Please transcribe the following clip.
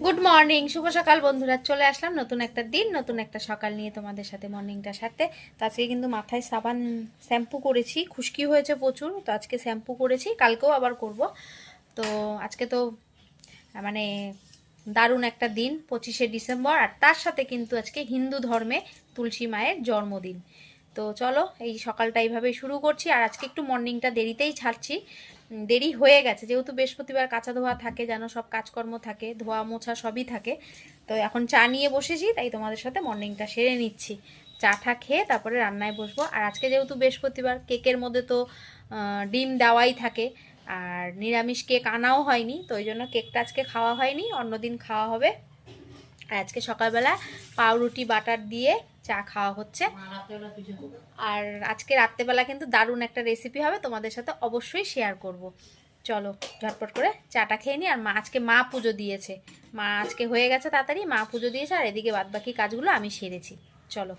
Good morning, শুভ সকাল বন্ধুরা। চলে আসলাম নতুন একটা দিন, নতুন একটা সকাল নিয়ে তোমাদের সাথে মর্নিংটা সারতে। তো আজকে কিন্তু মাথায় সাবান শ্যাম্পু করেছি, খুশকি হয়েছে প্রচুর। তো আজকে শ্যাম্পু করেছি, কালকেও আবার করব। তো আজকে তো মানে দারুণ একটা দিন, 25শে ডিসেম্বর। আর তার সাথে কিন্তু আজকে হিন্দু ধর্মে তুলসী মায়ের জন্মদিন। তো চলো এই সকালটা এইভাবেই শুরু করছি। আর আজকে একটু মর্নিংটা দেরিতেই ছাড়ছি, দেরি হয়ে গেছে যেহেতু বৃহস্পতিবার কাঁচা ধোয়া থাকে, যেন সব কাজকর্ম থাকে, ধোয়া মোছা সবই থাকে। তো এখন চা নিয়ে বসেছি, তাই তোমাদের সাথে মর্নিংটা সেরে নিচ্ছি। চা টা খেয়ে তারপরে রান্নায় বসবো। আর আজকে যেহেতু বৃহস্পতিবার, কেকের মধ্যে তো ডিম দেওয়াই থাকে, আর নিরামিষ কেক আনাও হয়নি, তো ওই জন্য কেকটা আজকে খাওয়া হয়নি, অন্যদিন খাওয়া হবে। আর আজকে সকালবেলা পাউরুটি বাটার দিয়ে চা খাওয়া হচ্ছে। আর আজকে রাত্রেবেলা কিন্তু দারুণ একটা রেসিপি হবে, তোমাদের সাথে অবশ্যই শেয়ার করব। চলো ঝটপট করে চাটা খেয়ে নিই। আর মা আজকে পুজো দিয়েছে, মা আজকে হয়ে গেছে তাড়াতাড়ি, মা পুজো দিয়েছে। আর এদিকে বাদবাকি কাজগুলো আমি সেরেছি। চলো।